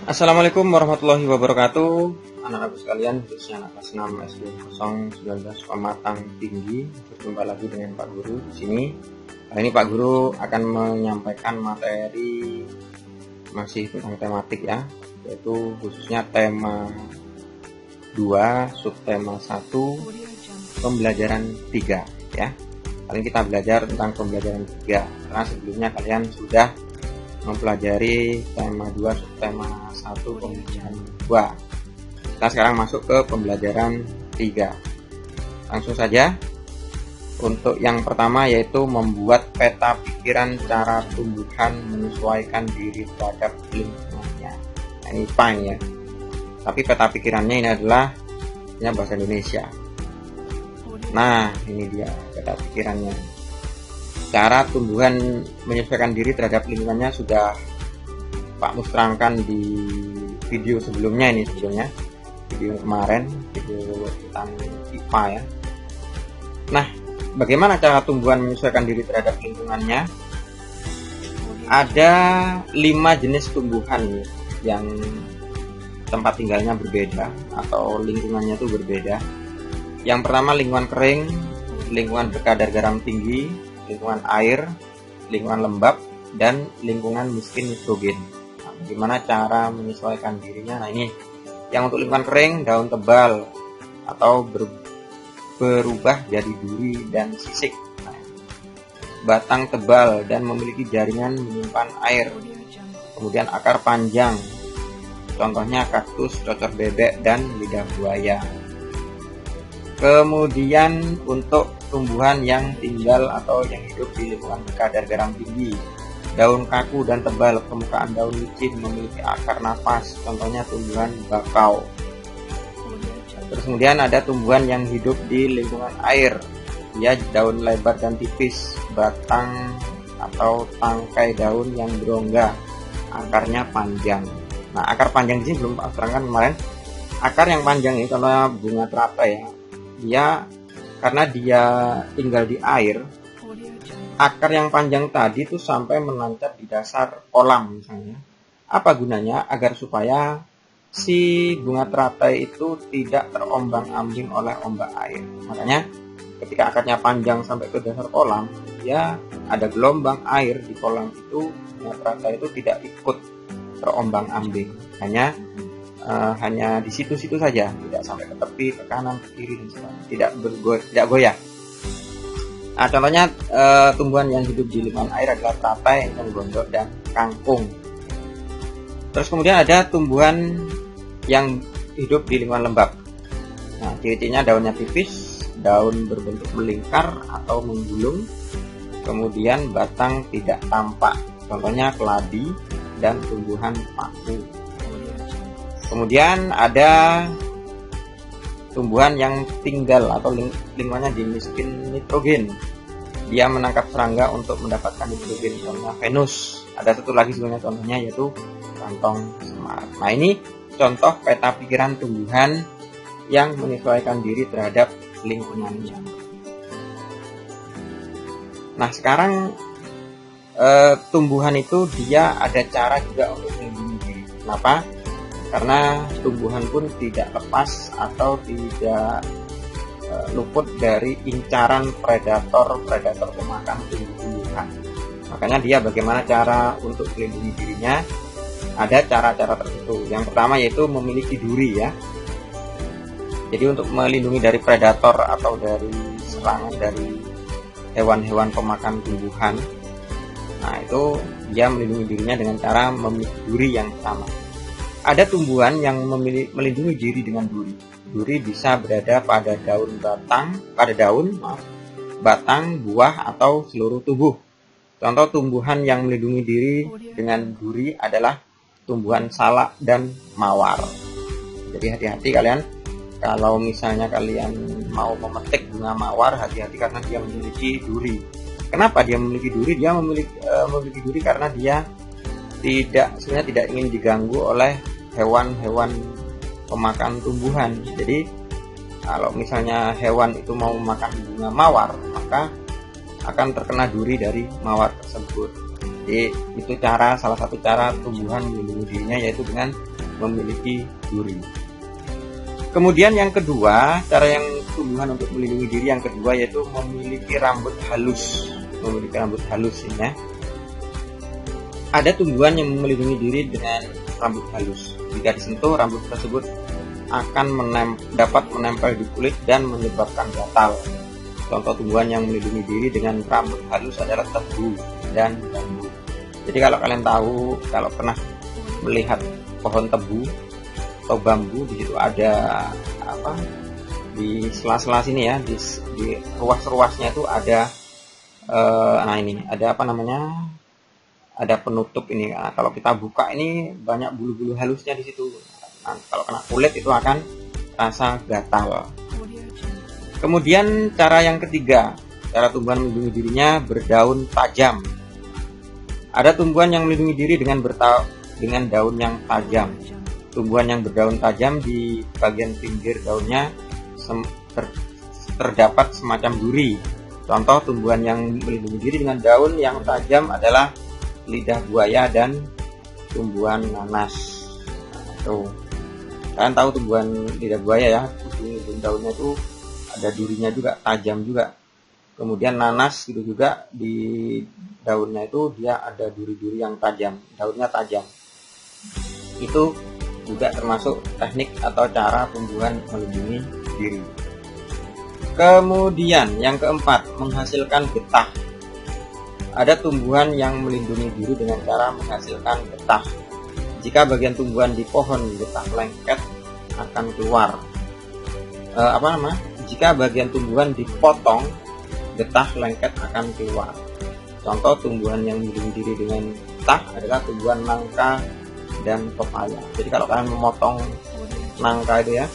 Assalamualaikum warahmatullahi wabarakatuh. Anak-anak sekalian, khususnya anak kelas 6 SD 019 Pematang Tinggi, berjumpa lagi dengan Pak Guru di sini. Hari ini Pak Guru akan menyampaikan materi masih tentang tematik ya, yaitu khususnya tema 2, subtema 1, pembelajaran 3 ya. Kali ini kita belajar tentang pembelajaran 3 karena sebelumnya kalian sudah mempelajari tema 2 subtema 1 pembelajaran 2. Kita sekarang masuk ke pembelajaran 3. Langsung saja. Untuk yang pertama yaitu membuat peta pikiran cara tumbuhan menyesuaikan diri terhadap lingkungannya. Nah, ini IPA ya. Tapi peta pikirannya ini adalah bahasa Indonesia. Nah, ini dia peta pikirannya. Cara tumbuhan menyesuaikan diri terhadap lingkungannya sudah Pak Mus terangkan di video sebelumnya video kemarin, video tentang IPA ya. Nah, bagaimana cara tumbuhan menyesuaikan diri terhadap lingkungannya? Ada 5 jenis tumbuhan yang tempat tinggalnya berbeda atau lingkungannya itu berbeda. Yang pertama lingkungan kering, lingkungan berkadar garam tinggi, lingkungan air, lingkungan lembab, dan lingkungan miskin nitrogen. Nah, bagaimana cara menyesuaikan dirinya? Nah, ini yang untuk lingkungan kering, daun tebal atau berubah jadi duri dan sisik. Nah, batang tebal dan memiliki jaringan menyimpan air. Kemudian akar panjang, contohnya kaktus, cocor bebek, dan lidah buaya. Kemudian untuk tumbuhan yang tinggal atau yang hidup di lingkungan berkadar garam tinggi, daun kaku dan tebal, permukaan daun licin, memiliki akar napas, contohnya tumbuhan bakau. Terus kemudian ada tumbuhan yang hidup di lingkungan air, ya, daun lebar dan tipis, batang atau tangkai daun yang berongga, akarnya panjang. Nah, akar panjang di sini belum Pak terangkan kemarin. Akar yang panjang ini contohnya bunga teratai ya. Karena dia tinggal di air, akar yang panjang tadi itu sampai menancap di dasar kolam misalnya. Apa gunanya? Agar supaya si bunga teratai itu tidak terombang-ambing oleh ombak air. Makanya ketika akarnya panjang sampai ke dasar kolam, ya ada gelombang air di kolam itu, bunga teratai itu tidak ikut terombang-ambing. Hanya di situ-situ saja, tidak sampai ke tepi, ke kanan, ke kiri dan sebagainya, tidak goyah. Nah, contohnya tumbuhan yang hidup di lingkungan air adalah teratai, gondok, dan kangkung. Terus kemudian ada tumbuhan yang hidup di lingkungan lembab. Nah, ciri-cirinya daunnya tipis, daun berbentuk melingkar atau menggulung, kemudian batang tidak tampak, contohnya keladi dan tumbuhan paku. Kemudian ada tumbuhan yang tinggal atau lingkungannya di miskin nitrogen. Dia menangkap serangga untuk mendapatkan nitrogen, contohnya Venus. Ada satu lagi sebenarnya contohnya yaitu kantong semar. Nah, ini contoh peta pikiran tumbuhan yang menyesuaikan diri terhadap lingkungannya. Nah, sekarang tumbuhan itu dia ada cara juga untuk melindungi diri. Kenapa? Karena tumbuhan pun tidak lepas atau tidak luput dari incaran predator pemakan tumbuh-tumbuhan. Makanya dia bagaimana cara untuk melindungi dirinya, ada cara-cara tertentu. Yang pertama yaitu memiliki duri ya. Jadi untuk melindungi dari predator atau dari serangan dari hewan-hewan pemakan tumbuhan, nah itu dia melindungi dirinya dengan cara memiliki duri yang sama. Ada tumbuhan yang melindungi diri dengan duri. Duri bisa berada pada batang, buah, atau seluruh tubuh. Contoh tumbuhan yang melindungi diri dengan duri adalah tumbuhan salak dan mawar. Jadi hati-hati kalian, kalau misalnya kalian mau memetik bunga mawar, hati-hati karena dia memiliki duri. Kenapa dia memiliki duri? Dia memiliki duri karena dia sebenarnya tidak ingin diganggu oleh hewan-hewan pemakan tumbuhan. Jadi kalau misalnya hewan itu mau makan bunga mawar, maka akan terkena duri dari mawar tersebut. Jadi itu salah satu cara tumbuhan melindungi dirinya, yaitu dengan memiliki duri. Kemudian yang kedua, cara yang tumbuhan untuk melindungi diri yang kedua yaitu memiliki rambut halus. Memiliki rambut halus ini ya. Ada tumbuhan yang melindungi diri dengan rambut halus. Jika disentuh, rambut tersebut akan dapat menempel di kulit dan menyebabkan gatal. Contoh tumbuhan yang melindungi diri dengan rambut halus adalah tebu dan bambu. Jadi kalau kalian tahu, kalau pernah melihat pohon tebu atau bambu, di situ ada apa? Di sela-sela sini ya, di ruas-ruasnya itu ada nah ini ada apa namanya? Ada penutup ini. Nah, kalau kita buka ini banyak bulu-bulu halusnya di situ. Nah, kalau kena kulit itu akan rasa gatal. Kemudian cara yang ketiga, cara tumbuhan melindungi dirinya berdaun tajam. Ada tumbuhan yang melindungi diri dengan daun yang tajam. Tumbuhan yang berdaun tajam di bagian pinggir daunnya terdapat semacam duri. Contoh tumbuhan yang melindungi diri dengan daun yang tajam adalah lidah buaya dan tumbuhan nanas. Tuh, kalian tahu tumbuhan lidah buaya ya, daunnya itu ada durinya juga, tajam juga. Kemudian nanas gitu juga, di daunnya itu dia ada duri-duri yang tajam, daunnya tajam. Itu juga termasuk teknik atau cara tumbuhan melindungi diri. Kemudian yang keempat, menghasilkan getah. Ada tumbuhan yang melindungi diri dengan cara menghasilkan getah. Jika bagian tumbuhan di pohon getah lengket akan keluar. Jika bagian tumbuhan dipotong, getah lengket akan keluar. Contoh tumbuhan yang melindungi diri dengan getah adalah tumbuhan nangka dan pepaya. Jadi kalau kalian memotong nangka itu ya,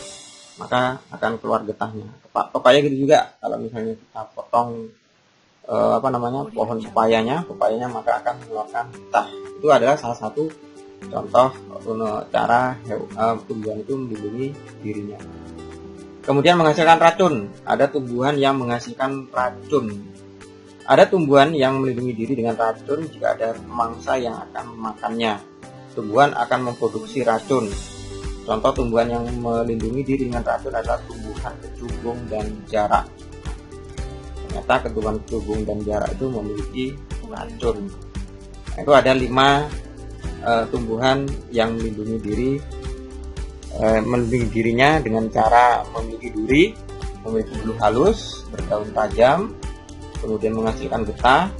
maka akan keluar getahnya. Pepaya gitu juga, kalau misalnya kita potong pohon pepayanya maka akan mengeluarkan getah. Itu adalah salah satu contoh cara tumbuhan itu melindungi dirinya. Kemudian menghasilkan racun. Ada tumbuhan yang menghasilkan racun. Ada tumbuhan yang melindungi diri dengan racun jika ada mangsa yang akan memakannya. Tumbuhan akan memproduksi racun. Contoh tumbuhan yang melindungi diri dengan racun adalah tumbuhan kecubung dan jarak. Ternyata tumbuhan kecubung dan jarak itu memiliki racun. Nah, itu ada 5 tumbuhan yang melindungi dirinya dengan cara memiliki duri, memiliki bulu halus, berdaun tajam, kemudian menghasilkan getah,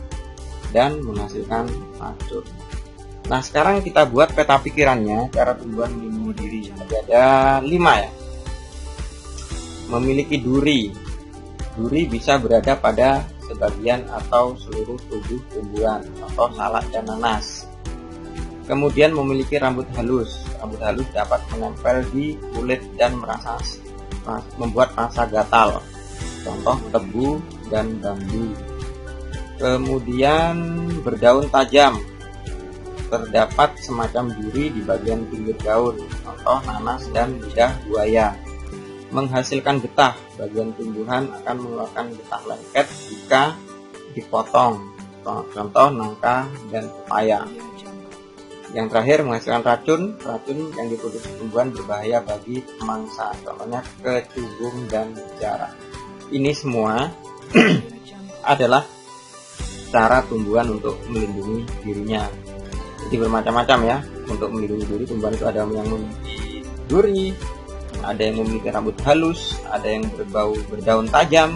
dan menghasilkan racun. Nah, sekarang kita buat peta pikirannya cara tumbuhan melindungi diri. Jadi ada 5 ya. Memiliki duri. Duri bisa berada pada sebagian atau seluruh tubuh tumbuhan, atau salak dan nanas. Kemudian memiliki rambut halus. Rambut halus dapat menempel di kulit dan membuat rasa gatal. Contoh tebu dan bambu. Kemudian berdaun tajam. Terdapat semacam duri di bagian pinggir daun. Contoh nanas dan lidah buaya. Menghasilkan getah. Bagian tumbuhan akan mengeluarkan getah lengket jika dipotong. Contoh nangka dan pepaya. Yang terakhir menghasilkan racun. Racun yang diproduksi tumbuhan berbahaya bagi mangsa. Contohnya kecubung dan jarak. Ini semua adalah cara tumbuhan untuk melindungi dirinya. Jadi bermacam-macam ya. Untuk melindungi diri, tumbuhan itu ada yang memiliki duri, ada yang memiliki rambut halus, ada yang berdaun tajam,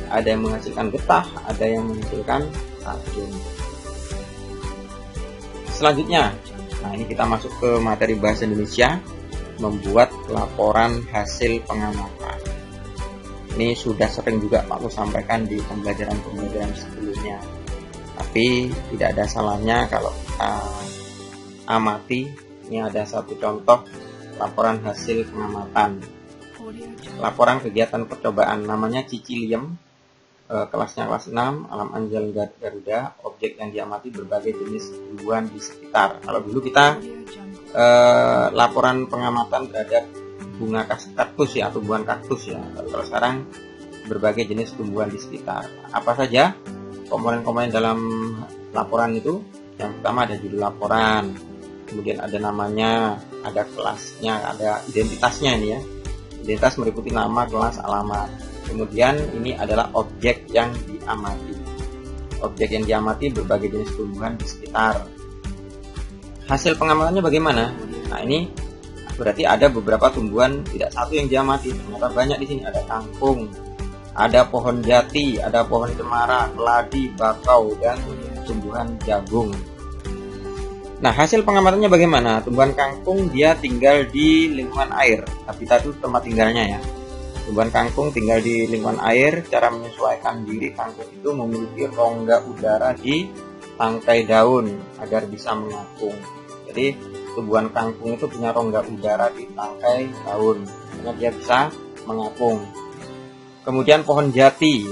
ada yang menghasilkan getah, ada yang menghasilkan racun. Selanjutnya, nah ini kita masuk ke materi bahasa Indonesia, membuat laporan hasil pengamatan. Ini sudah sering juga Pak Ku sampaikan di pembelajaran sebelumnya, tapi tidak ada salahnya kalau kita amati. Ini ada satu contoh laporan hasil pengamatan. Laporan kegiatan percobaan, namanya Ciciliem, kelasnya kelas 6, alam anjal Garuda. Objek yang diamati berbagai jenis tumbuhan di sekitar. Kalau dulu kita laporan pengamatan terhadap bunga kaktus ya, tumbuhan kaktus ya. Kalau sekarang berbagai jenis tumbuhan di sekitar. Apa saja komponen-komponen dalam laporan itu? Yang pertama ada judul laporan, kemudian ada namanya, ada kelasnya, ada identitasnya ini ya. Identitas meliputi nama, kelas, alamat. Kemudian ini adalah objek yang diamati. Objek yang diamati berbagai jenis tumbuhan di sekitar. Hasil pengamatannya bagaimana? Nah, ini berarti ada beberapa tumbuhan, tidak satu yang diamati, ternyata banyak di sini. Ada kangkung, ada pohon jati, ada pohon cemara, keladi, bakau, dan tumbuhan jagung. Nah, hasil pengamatannya bagaimana? Tumbuhan kangkung dia tinggal di lingkungan air. Habitat itu tempat tinggalnya ya. Tumbuhan kangkung tinggal di lingkungan air. Cara menyesuaikan diri kangkung itu memiliki rongga udara di tangkai daun agar bisa mengapung. Jadi tumbuhan kangkung itu punya rongga udara di tangkai daun, karena dia bisa mengapung. Kemudian pohon jati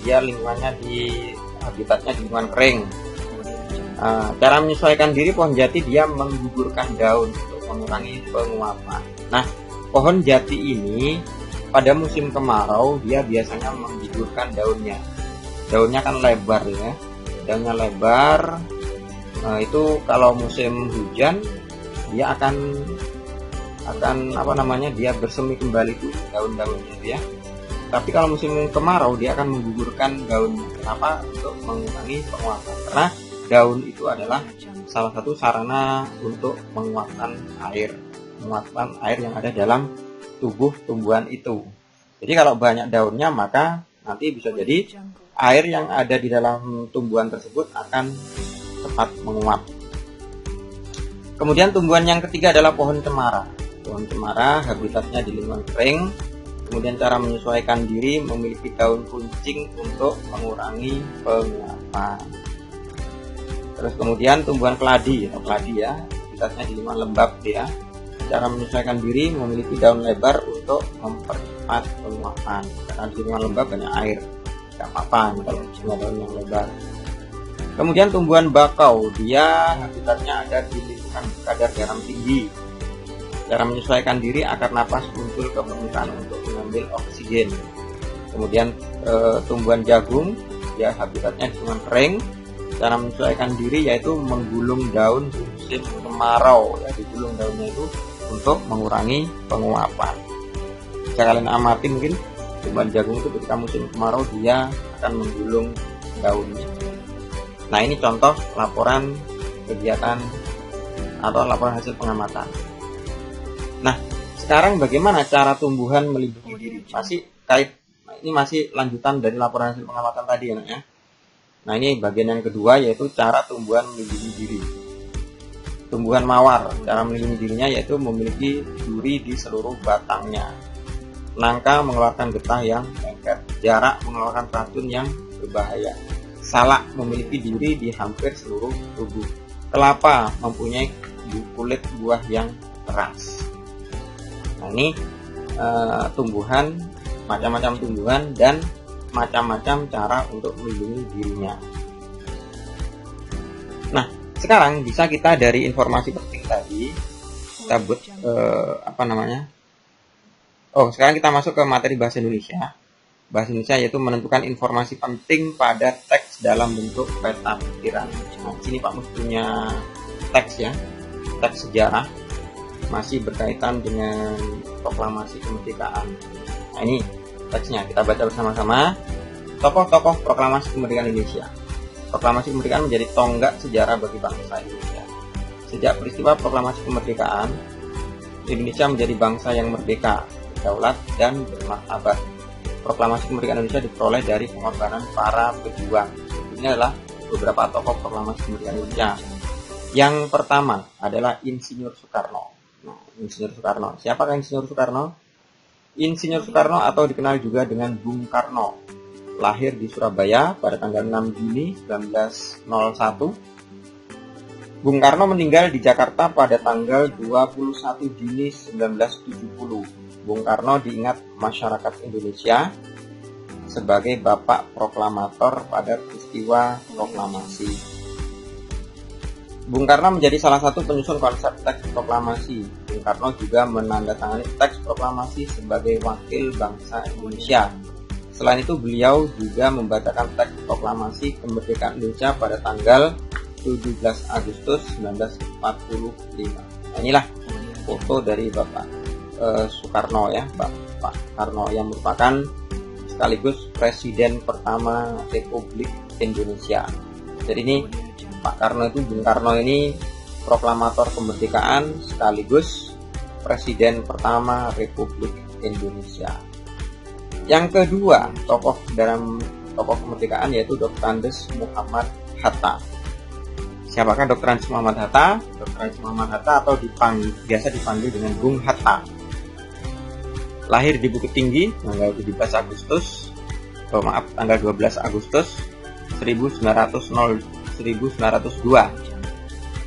dia lingkungannya di habitatnya di lingkungan kering. Cara menyesuaikan diri pohon jati dia menggugurkan daun untuk mengurangi penguapan. Nah, pohon jati ini pada musim kemarau dia biasanya menggugurkan daunnya. Daunnya kan lebar ya, daunnya lebar. Itu kalau musim hujan dia akan dia bersemi kembali tuh daun-daunnya ya. Tapi kalau musim kemarau dia akan menggugurkan daunnya. Kenapa? Untuk mengurangi penguapan. Karena daun itu adalah salah satu sarana untuk menguapkan air yang ada dalam tubuh tumbuhan itu. Jadi kalau banyak daunnya maka nanti bisa jadi air yang ada di dalam tumbuhan tersebut akan cepat menguap. Kemudian tumbuhan yang ketiga adalah pohon cemara. Pohon cemara habitatnya di lingkungan kering. Kemudian cara menyesuaikan diri memiliki daun kuncing untuk mengurangi penguapan. Terus kemudian tumbuhan keladi ya, habitatnya di lingkungan lembab ya. Cara menyesuaikan diri memiliki daun lebar untuk mempercepat penguapan. Karena di lingkungan lembab banyak air, tidak apa-apa kalau punya daun yang lebar. Kemudian tumbuhan bakau, dia habitatnya ada di lingkungan kadar garam tinggi. Cara menyesuaikan diri akar napas muncul ke permukaan untuk mengambil oksigen. Kemudian tumbuhan jagung, dia habitatnya di lingkungan kering. Cara menyesuaikan diri yaitu menggulung daun di musim kemarau ya, digulung daunnya itu untuk mengurangi penguapan. Bisa kalian amati mungkin tumbuhan jagung itu ketika musim kemarau dia akan menggulung daunnya. Nah, ini contoh laporan kegiatan atau laporan hasil pengamatan. Nah, sekarang bagaimana cara tumbuhan melindungi diri? Ini masih lanjutan dari laporan hasil pengamatan tadi ya. Nah, ini bagian yang kedua yaitu cara tumbuhan melindungi diri. Tumbuhan mawar, cara melindungi dirinya yaitu memiliki duri di seluruh batangnya. Nangka mengeluarkan getah yang lengket. Jarak mengeluarkan racun yang berbahaya. Salak memiliki duri di hampir seluruh tubuh. Kelapa mempunyai kulit buah yang keras. Nah, ini tumbuhan, macam-macam tumbuhan dan macam-macam cara untuk melindungi dirinya. Nah, sekarang bisa kita dari informasi penting tadi kita buat sekarang kita masuk ke materi bahasa Indonesia. Bahasa Indonesia yaitu menentukan informasi penting pada teks dalam bentuk peta pikiran. Nah, sini Pak Mus punya teks ya, teks sejarah masih berkaitan dengan proklamasi kemerdekaan. Nah, ini teksnya kita baca bersama-sama. Tokoh-tokoh proklamasi kemerdekaan Indonesia. Proklamasi kemerdekaan menjadi tonggak sejarah bagi bangsa Indonesia. Sejak peristiwa proklamasi kemerdekaan, Indonesia menjadi bangsa yang merdeka, berdaulat, dan bermartabat. Proklamasi kemerdekaan Indonesia diperoleh dari pengorbanan para pejuang. Ini adalah beberapa tokoh proklamasi kemerdekaan Indonesia. Yang pertama adalah Insinyur Soekarno. Nah, Insinyur Soekarno. Siapakah Insinyur Soekarno? Insinyur Soekarno atau dikenal juga dengan Bung Karno lahir di Surabaya pada tanggal 6 Juni 1901. Bung Karno meninggal di Jakarta pada tanggal 21 Juni 1970. Bung Karno diingat masyarakat Indonesia sebagai bapak proklamator pada peristiwa proklamasi. Bung Karno menjadi salah satu penyusun konsep teks proklamasi. Bung Karno juga menandatangani teks proklamasi sebagai wakil bangsa Indonesia. Selain itu, beliau juga membacakan teks proklamasi kemerdekaan Indonesia pada tanggal 17 Agustus 1945. Nah, inilah foto dari Bapak Soekarno ya, Pak Karno yang merupakan sekaligus Presiden pertama Republik Indonesia. Jadi ini Pak Karno itu, Bung Karno ini proklamator kemerdekaan sekaligus Presiden pertama Republik Indonesia. Yang kedua, tokoh kemerdekaan yaitu Dr. Andes Muhammad Hatta. Siapakah Dr. Andes Muhammad Hatta? Dr. Andes Muhammad Hatta atau biasa dipanggil dengan Bung Hatta. Lahir di Bukit Tinggi tanggal 12 Agustus 1902.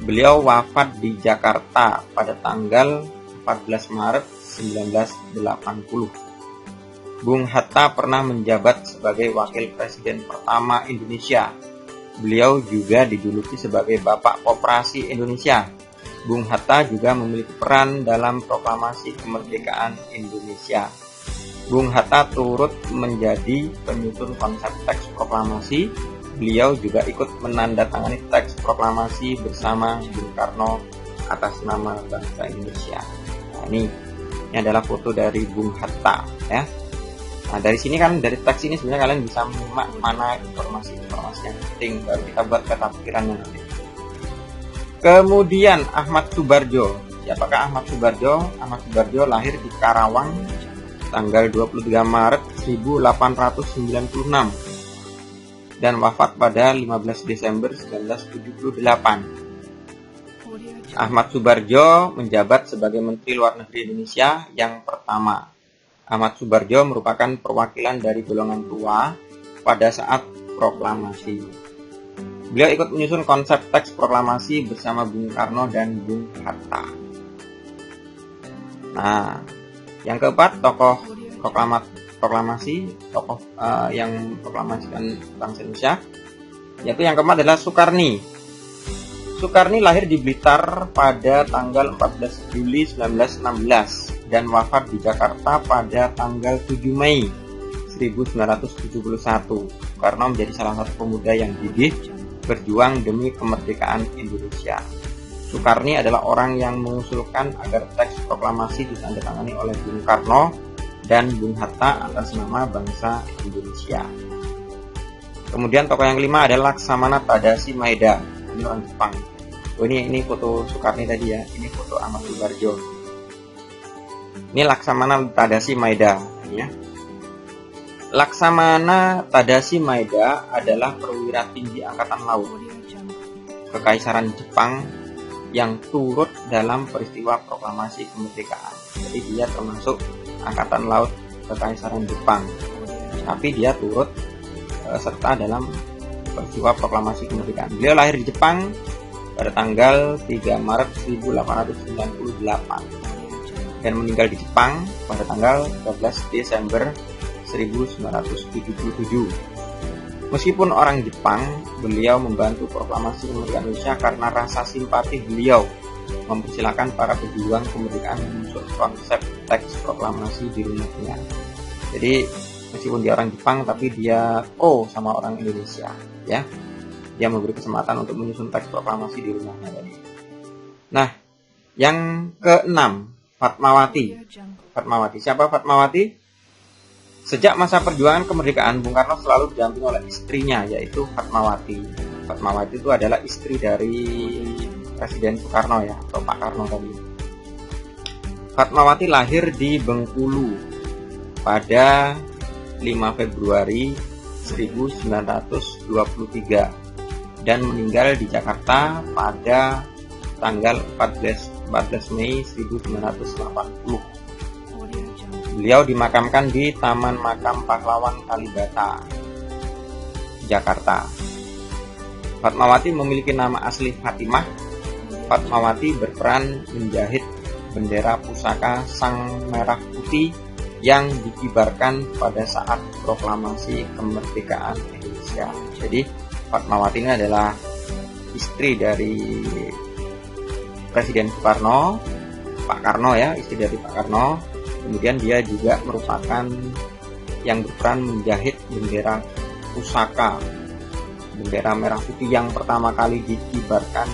Beliau wafat di Jakarta pada tanggal 14 Maret 1980. Bung Hatta pernah menjabat sebagai Wakil Presiden pertama Indonesia. Beliau juga dijuluki sebagai Bapak Koperasi Indonesia. Bung Hatta juga memiliki peran dalam proklamasi kemerdekaan Indonesia. Bung Hatta turut menjadi penyusun konsep teks proklamasi. Beliau juga ikut menandatangani teks proklamasi bersama Bung Karno atas nama bangsa Indonesia. Nah, ini adalah foto dari Bung Hatta ya. Nah, dari sini kan, dari teks ini sebenarnya kalian bisa menyimak mana informasi-informasi yang penting, baru kita buat peta pikirannya nanti. Kemudian Ahmad Soebardjo. Siapakah Ahmad Soebardjo? Ahmad Soebardjo lahir di Karawang tanggal 23 Maret 1896 dan wafat pada 15 Desember 1978. Ahmad Soebardjo menjabat sebagai Menteri Luar Negeri Indonesia yang pertama. Ahmad Soebardjo merupakan perwakilan dari golongan tua pada saat proklamasi. Beliau ikut menyusun konsep teks proklamasi bersama Bung Karno dan Bung Hatta. Nah, yang keempat, tokoh proklamasi, tokoh yang proklamasikan bangsa Indonesia, yaitu yang keempat adalah Soekarni. Soekarni lahir di Blitar pada tanggal 14 Juli 1916 dan wafat di Jakarta pada tanggal 7 Mei 1971. Soekarno menjadi salah satu pemuda yang gigih berjuang demi kemerdekaan Indonesia. Soekarni adalah orang yang mengusulkan agar teks proklamasi ditandatangani oleh Bung Karno dan Bung Hatta atas nama bangsa Indonesia. Kemudian tokoh yang kelima adalah Laksamana Tadashi Maeda. Ini orang Jepang. Oh, ini foto Soekarni tadi ya. Ini foto Ahmad Soebardjo. Ini Laksamana Tadashi Maeda ya. Laksamana Tadashi Maeda adalah perwira tinggi Angkatan Laut Kekaisaran Jepang yang turut dalam peristiwa proklamasi kemerdekaan. Jadi dia termasuk Angkatan Laut Kekaisaran Jepang, tapi dia turut serta dalam peristiwa proklamasi kemerdekaan. Beliau lahir di Jepang pada tanggal 3 Maret 1898 dan meninggal di Jepang pada tanggal 12 Desember 1977. Meskipun orang Jepang, beliau membantu proklamasi kemerdekaan Indonesia karena rasa simpati beliau mempersilahkan para pejuang kemerdekaan menyusun konsep teks proklamasi di rumahnya. Jadi meskipun dia orang Jepang, tapi dia sama orang Indonesia ya. Dia memberi kesempatan untuk menyusun teks proklamasi di rumahnya tadi. Nah, yang keenam, Fatmawati. Siapa Fatmawati? Sejak masa perjuangan kemerdekaan, Bung Karno selalu didampingi oleh istrinya, yaitu Fatmawati. Fatmawati itu adalah istri dari Presiden Soekarno ya, atau Pak Karno tadi. Fatmawati lahir di Bengkulu pada 5 Februari 1923 dan meninggal di Jakarta pada tanggal 14 Mei 1980. Beliau dimakamkan di Taman Makam Pahlawan Kalibata, Jakarta. Fatmawati memiliki nama asli Fatimah. Fatmawati berperan menjahit bendera pusaka Sang Merah Putih yang dikibarkan pada saat proklamasi kemerdekaan Indonesia. Jadi Fatmawati ini adalah istri dari Presiden Soekarno, Pak Karno ya, istri dari Pak Karno. Kemudian dia juga merupakan yang berperan menjahit bendera pusaka bendera merah putih yang pertama kali dikibarkan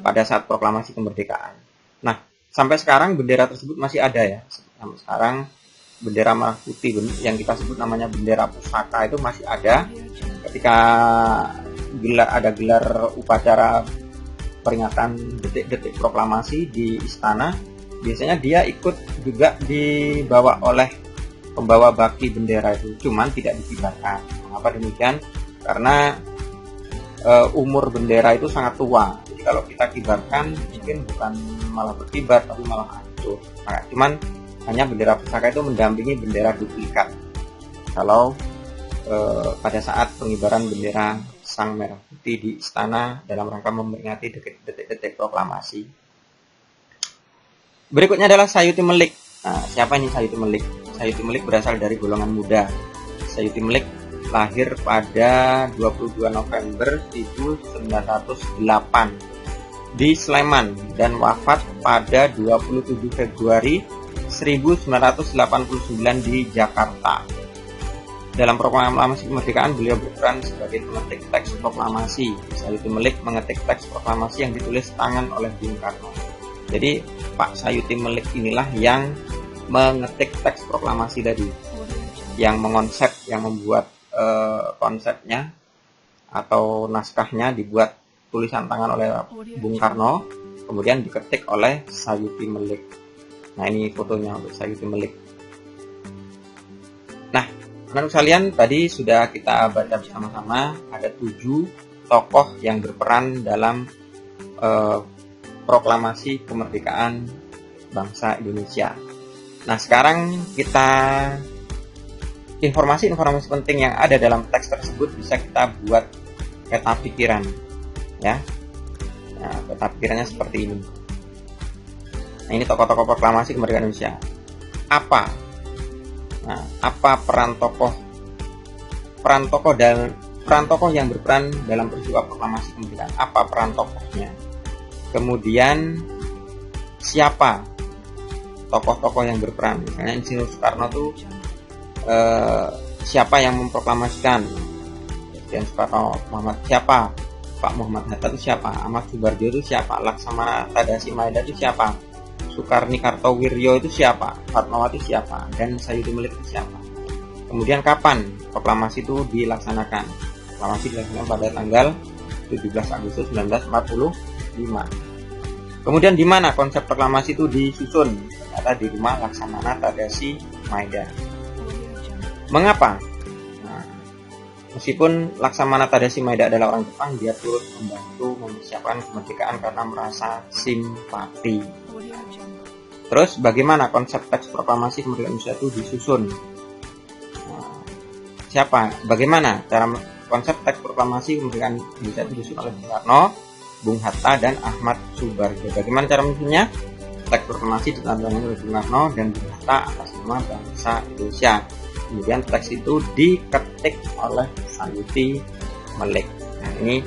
pada saat proklamasi kemerdekaan. Nah, sampai sekarang bendera tersebut masih ada ya. Sampai sekarang bendera merah putih yang kita sebut namanya bendera pusaka itu masih ada. Ketika ada gelar upacara peringatan detik-detik proklamasi di istana, biasanya dia ikut juga dibawa oleh pembawa baki bendera itu, cuman tidak dikibarkan. Mengapa demikian? Karena umur bendera itu sangat tua. Jadi kalau kita kibarkan mungkin bukan malah berkibar tapi malah hancur. Nah, cuman hanya bendera pusaka itu mendampingi bendera duplikat kalau pada saat pengibaran bendera Sang Merah Putih di istana dalam rangka memperingati detik-detik proklamasi. Berikutnya adalah Sayuti Melik. Nah, siapa ini Sayuti Melik? Sayuti Melik berasal dari golongan muda. Sayuti Melik lahir pada 22 November 1908 di Sleman dan wafat pada 27 Februari 1989 di Jakarta. Dalam proklamasi kemerdekaan, beliau berperan sebagai pengetik teks proklamasi. Sayuti Melik mengetik teks proklamasi yang ditulis tangan oleh Bung Karno. Jadi Pak Sayuti Melik inilah yang mengetik teks proklamasi tadi, yang mengonsep, yang membuat konsepnya atau naskahnya dibuat tulisan tangan oleh Bung Karno, kemudian diketik oleh Sayuti Melik. Nah, ini fotonya untuk Sayuti Melik. Nah, teman-teman sekalian, tadi sudah kita baca bersama-sama ada 7 tokoh yang berperan dalam proklamasi kemerdekaan bangsa Indonesia. Nah, sekarang kita informasi-informasi penting yang ada dalam teks tersebut bisa kita buat peta pikiran, ya. Nah, peta pikirannya seperti ini. Nah, ini tokoh-tokoh proklamasi kemerdekaan Indonesia. Apa? Nah, apa peran tokoh yang berperan dalam peristiwa proklamasi kemerdekaan? Apa peran tokohnya? Kemudian siapa tokoh-tokoh yang berperan? Misalnya Insinyur Soekarno itu siapa yang memproklamasikan? Presiden Soekarno. Muhammad siapa? Pak Muhammad Hatta itu siapa? Ahmad Subarjo itu siapa? Laksamana Tadasi Maeda itu siapa? Sukarni Kartowiryo itu siapa? Fatmawati siapa? Dan Sayuti Melik itu siapa? Kemudian kapan proklamasi itu dilaksanakan? Proklamasi dilaksanakan pada tanggal 17 Agustus 1945. Kemudian di mana konsep proklamasi itu disusun? Ternyata di rumah Laksamana Tadasi Maeda. Mengapa? Nah, meskipun Laksamana Tadasi Maeda adalah orang Jepang, dia turut membantu mempersiapkan kemerdekaan karena merasa simpati. Terus bagaimana konsep teks proklamasi kemerdekaan Indonesia itu disusun? Nah, siapa? Bagaimana cara konsep teks proklamasi kemerdekaan Indonesia itu disusun oleh Bung Karno, Bung Hatta, dan Ahmad Subarjo? Bagaimana cara menyusunnya? Teks proklamasi ditandatangani oleh Bung Karno dan Bung Hatta atas nama bangsa Indonesia. Kemudian teks itu diketik oleh Sayuti Melik. Nah, ini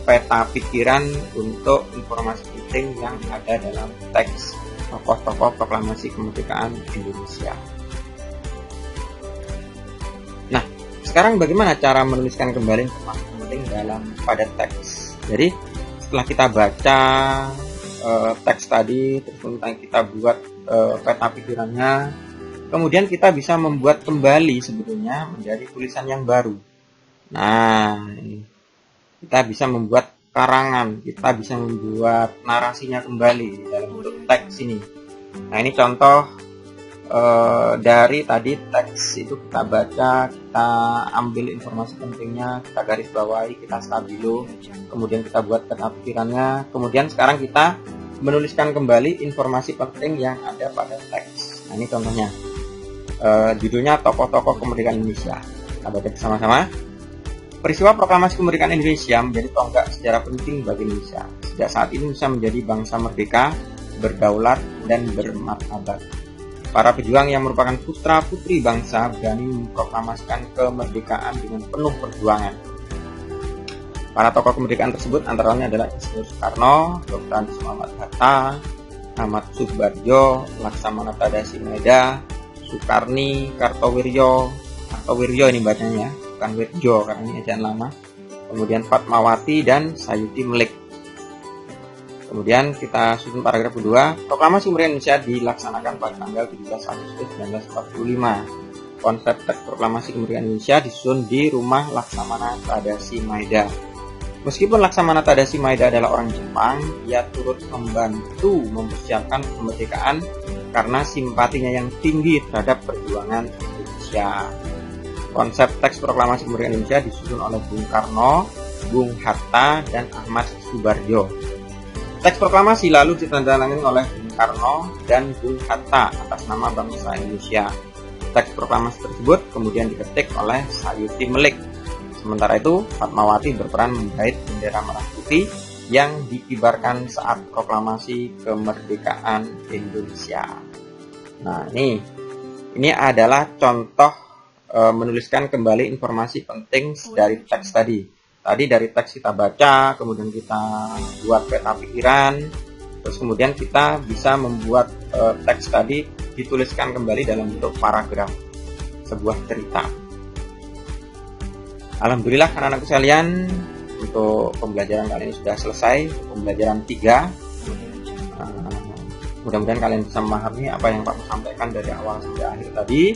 peta pikiran untuk informasi penting yang ada dalam teks tokoh-tokoh proklamasi kemerdekaan Indonesia. Nah, sekarang bagaimana cara menuliskan kembali informasi penting pada teks? Jadi setelah kita baca teks tadi, terus kemudian kita buat peta pikirannya, kemudian kita bisa membuat kembali sebetulnya menjadi tulisan yang baru. Nah, kita bisa membuat karangan, kita bisa membuat narasinya kembali dalam bentuk teks ini. Nah, ini contoh dari tadi teks itu kita baca, kita ambil informasi pentingnya, kita garis bawahi, kita stabilo, kemudian kita buat peta pikirannya, kemudian sekarang kita menuliskan kembali informasi penting yang ada pada teks. Nah, ini contohnya. Judulnya Tokoh-tokoh Kemerdekaan Indonesia. Kita baca bersama-sama. Peristiwa proklamasi kemerdekaan Indonesia menjadi tonggak sejarah penting bagi Indonesia. Sejak saat ini Indonesia menjadi bangsa merdeka, berdaulat, dan bermartabat. Para pejuang yang merupakan putra-putri bangsa berani memproklamasikan kemerdekaan dengan penuh perjuangan. Para tokoh kemerdekaan tersebut antara lain adalah Insinyur Soekarno, Dr. Andes Muhammad Hatta, Ahmad Subarjo, Laksamana Tadasi Maeda, Sukarni Kartowiryo, atau Wirjo ini bacanya, bukan Wirjo karena ini ejaan lama. Kemudian Fatmawati dan Sayuti Melik. Kemudian kita susun paragraf kedua. Proklamasi Kemerdekaan Indonesia dilaksanakan pada tanggal 17 Agustus 1945. Konsep teks Proklamasi Kemerdekaan Indonesia disusun di rumah Laksamana Tadashi Maeda. Meskipun Laksamana Tadashi Maeda adalah orang Jepang, ia turut membantu mempersiapkan kemerdekaan karena simpatinya yang tinggi terhadap perjuangan Indonesia. Konsep teks Proklamasi Kemerdekaan Indonesia disusun oleh Bung Karno, Bung Hatta, dan Ahmad Subarjo. Teks proklamasi lalu ditandatangani oleh Bung Karno dan Bung Hatta atas nama bangsa Indonesia. Teks proklamasi tersebut kemudian diketik oleh Sayuti Melik. Sementara itu, Fatmawati berperan menggait bendera merah putih yang dikibarkan saat proklamasi kemerdekaan Indonesia. Nah, ini adalah contoh menuliskan kembali informasi penting dari teks tadi. Tadi dari teks kita baca, kemudian kita buat peta pikiran, terus kemudian kita bisa membuat teks tadi dituliskan kembali dalam bentuk paragraf, sebuah cerita. Alhamdulillah anak-anakku sekalian, untuk pembelajaran kali ini sudah selesai, pembelajaran 3. Mudah-mudahan kalian bisa memahami apa yang Pak sampaikan dari awal sampai akhir tadi.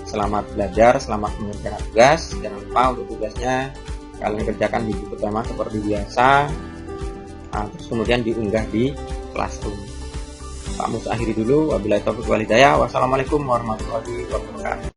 Selamat belajar, selamat mengerjakan tugas. Jangan lupa untuk tugasnya kalian kerjakan di buku tema seperti biasa. Terus kemudian diunggah di Classroom. Pak Mus akhiri dulu. Wabillahi taufiq wal hidayah. Wassalamualaikum warahmatullahi wabarakatuh.